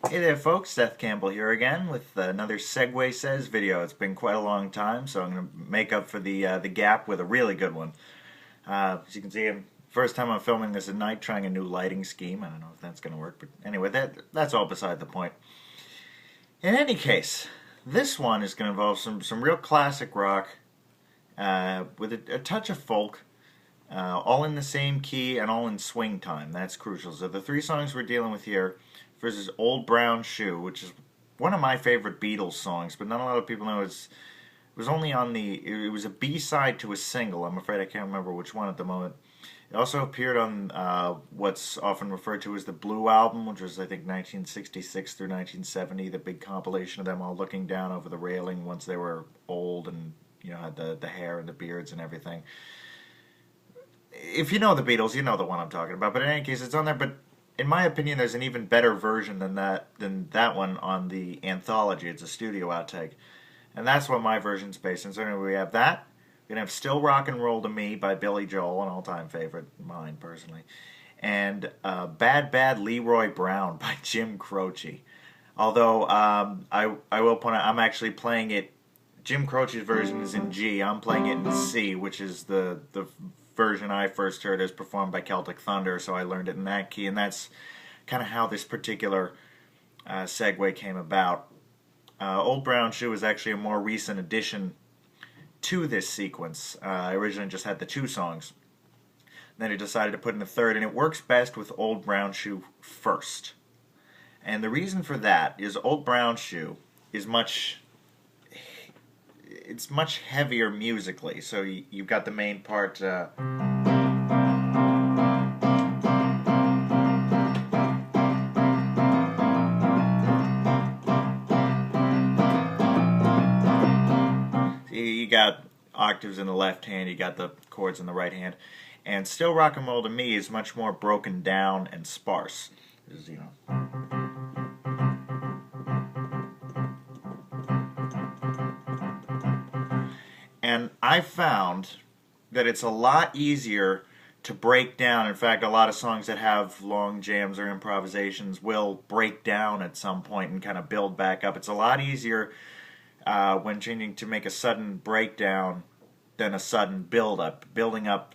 Hey there folks, Seth Campbell here again with another Segue Says video. It's been quite a long time, so I'm going to make up for the gap with a really good one. As you can see, first time I'm filming this at night, trying a new lighting scheme. I don't know if that's going to work, but anyway, that's all beside the point. In any case, this one is going to involve some real classic rock with a touch of folk, all in the same key and all in swing time. That's crucial. So the three songs we're dealing with here versus Old Brown Shoe, which is one of my favorite Beatles songs, but not a lot of people know it was only on it was a B-side to a single. I'm afraid I can't remember which one at the moment. It also appeared on what's often referred to as the Blue Album, which was I think 1966 through 1970, the big compilation of them all looking down over the railing once they were old and had the hair and the beards and everything. If you know the Beatles, you know the one I'm talking about. But in any case, it's on there. But in my opinion, there's an even better version than that one on the anthology. It's a studio outtake, and that's what my version's based on. So anyway, we have that. We're gonna have "Still Rock and Roll to Me" by Billy Joel, an all-time favorite, mine personally, and "Bad Bad Leeroy Brown" by Jim Croce. Although I will point out I'm actually playing it. Jim Croce's version is in G. I'm playing it in C, which is the version I first heard as performed by Celtic Thunder, so I learned it in that key, and that's kind of how this particular segue came about. Old Brown Shoe is actually a more recent addition to this sequence. I originally just had the two songs. Then I decided to put in a third, and it works best with Old Brown Shoe first. And the reason for that is Old Brown Shoe is much heavier musically. So you've got the main part. You got octaves in the left hand, you got the chords in the right hand, and "Still Rock and Roll to Me" is much more broken down and sparse. And I found that it's a lot easier to break down. In fact, a lot of songs that have long jams or improvisations will break down at some point and kind of build back up. It's a lot easier when changing to make a sudden breakdown than a sudden build-up. Building up,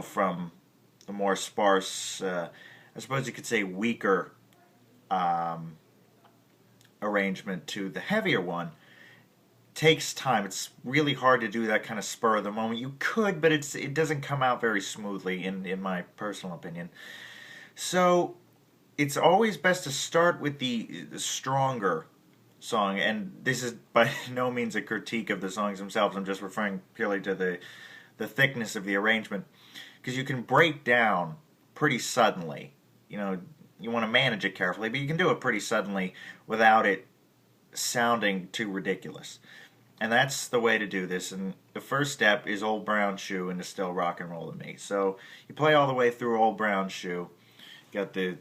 from the more sparse, I suppose you could say weaker arrangement to the heavier one takes time. It's really hard to do that kind of spur of the moment. You could, but it doesn't come out very smoothly in my personal opinion. So it's always best to start with the stronger song, and this is by no means a critique of the songs themselves. I'm just referring purely to the thickness of the arrangement, because you can break down pretty suddenly. You want to manage it carefully, but you can do it pretty suddenly without it sounding too ridiculous. And that's the way to do this. And the first step is Old Brown Shoe into "Still Rock and Roll to Me." So you play all the way through Old Brown Shoe. Got the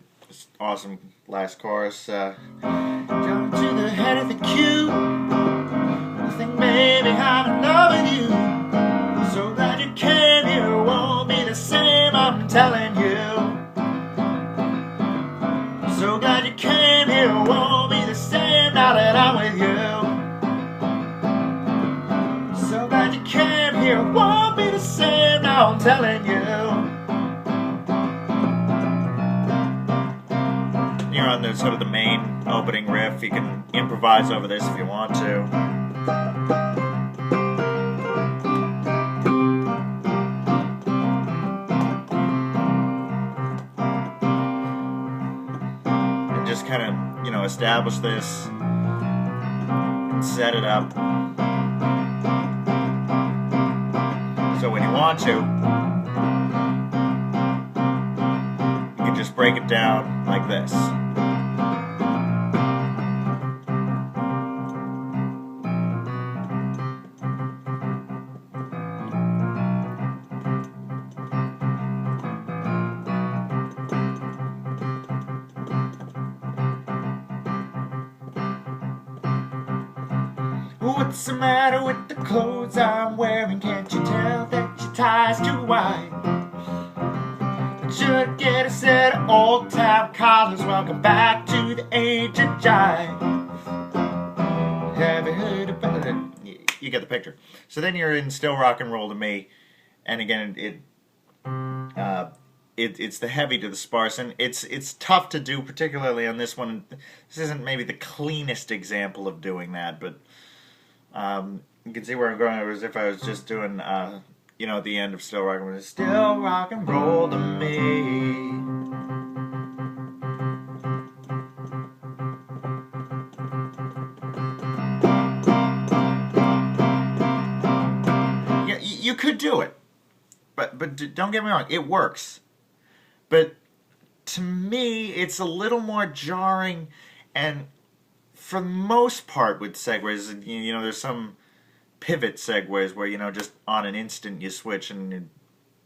awesome last chorus. Down to the head of the queue. I think maybe I'm in love with you. So glad you came here. Won't be the same, I'm telling you. So glad you came here. Won't be the same now that I'm with you. So glad you came here. Won't be the same now, I'm telling you. You're on the sort of the main opening riff. You can improvise over this if you want to. And just kind of, establish this and set it up. So when you want to, you can just break it down like this. What's the matter with the clothes I'm wearing? Can't you tell that your tie's too wide? That should get a set of old-time collars. Welcome back to the age of jive. Have you heard about it? You get the picture. So then you're in Still Rock and Roll to Me, and again, it's the heavy to the sparse, and it's tough to do, particularly on this one. This isn't maybe the cleanest example of doing that, but you can see where I'm going. It was if I was just doing, you know, the end of Still Rock and Roll. Still rock and roll to me. You could do it, but don't get me wrong, it works. But to me, it's a little more jarring, and for the most part with segues, you know, there's some pivot segues where, you know, just on an instant you switch, and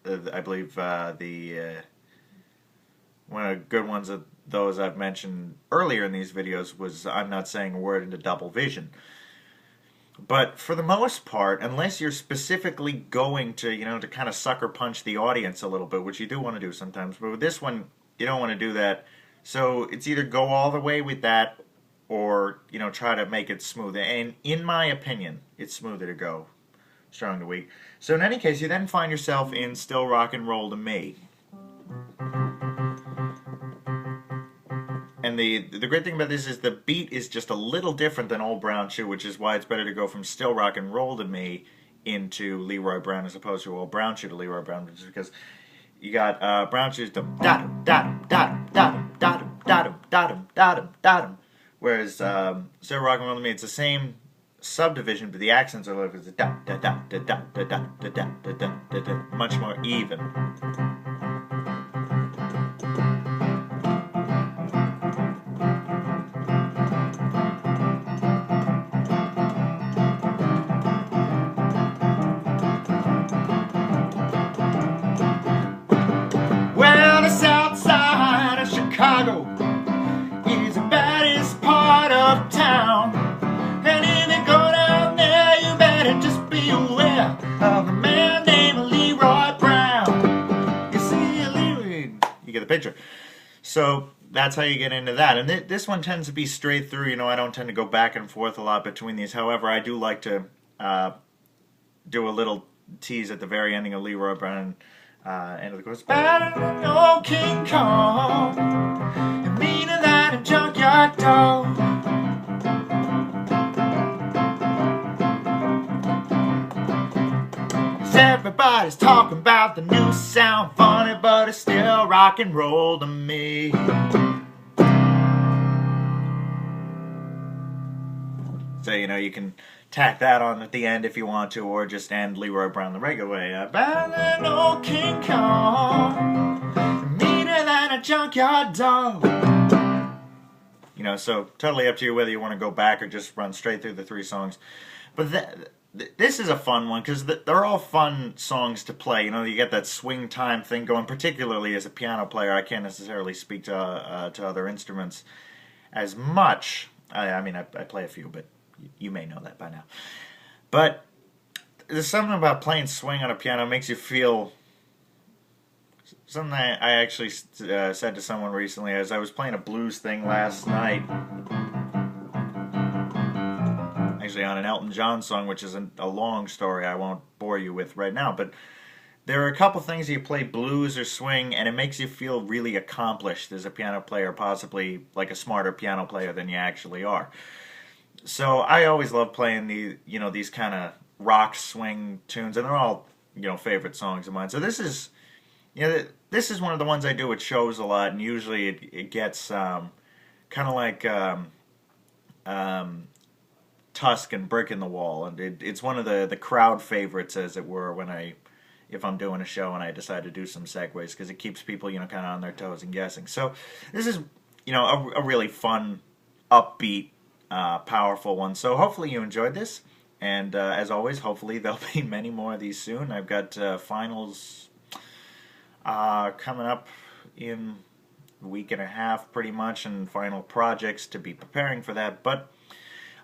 I believe one of the good ones of those I've mentioned earlier in these videos was I'm Not Saying a Word into Double Vision. But for the most part, unless you're specifically going to, you know, to kind of sucker punch the audience a little bit, which you do want to do sometimes, but with this one, you don't want to do that. So it's either go all the way with that, or, you know, try to make it smoother. And in my opinion, it's smoother to go strong to weak. So in any case, you then find yourself in Still Rock and Roll to Me. And the great thing about this is the beat is just a little different than Old Brown Shoe, which is why it's better to go from Still Rock and Roll to Me into Leeroy Brown as opposed to Old Brown Shoe to Leeroy Brown, just because you got Brown Shoe's dum da-dum da-dum da-dum da-dum da-dum da-dum da-dum da-dum da-dum, whereas Still Rock and Roll to Me, it's the same subdivision, but the accents are like da da da da da da da da da da da, much more even. Chicago is the baddest part of town, and if you go down there, you better just be aware of a man named Leeroy Brown. You see, Leeroy, you get the picture. So that's how you get into that, and this one tends to be straight through. You know, I don't tend to go back and forth a lot between these. However, I do like to do a little tease at the very ending of Leeroy Brown. End of the chorus. Better than old King Kong, and meaner than a junkyard dog. 'Cause everybody's talking about the new sound, funny, but it's still rock and roll to me. So, you know, you can tack that on at the end if you want to, or just end Leeroy Brown the regular way. Better than old King Kong, meaner than a junkyard dog. You know, so totally up to you whether you want to go back or just run straight through the three songs. But this is a fun one, because they're all fun songs to play. You know, you get that swing time thing going, particularly as a piano player. I can't necessarily speak to other instruments as much. I mean, I play a few, but you may know that by now. But there's something about playing swing on a piano makes you feel something. I actually said to someone recently as I was playing a blues thing last night, actually on an Elton John song, which is a long story I won't bore you with right now, but there are a couple things you play blues or swing and it makes you feel really accomplished as a piano player, possibly like a smarter piano player than you actually are. So I always love playing these kind of rock swing tunes, and they're all, you know, favorite songs of mine. So this is, you know, this is one of the ones I do at shows a lot, and usually it gets kind of like Tusk and Brick in the Wall, and it's one of the crowd favorites, as it were, if I'm doing a show and I decide to do some segues, because it keeps people, you know, kind of on their toes and guessing. So this is, you know, a really fun, upbeat, powerful one. So hopefully you enjoyed this, and as always, hopefully there'll be many more of these soon. I've got finals coming up in a week and a half pretty much, and final projects to be preparing for that, but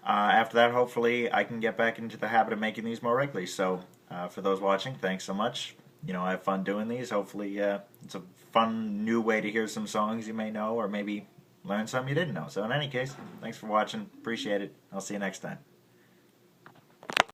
after that hopefully I can get back into the habit of making these more regularly. So for those watching, thanks so much. I have fun doing these. Hopefully, it's a fun new way to hear some songs you may know, or maybe learn something you didn't know. So in any case, thanks for watching. Appreciate it. I'll see you next time.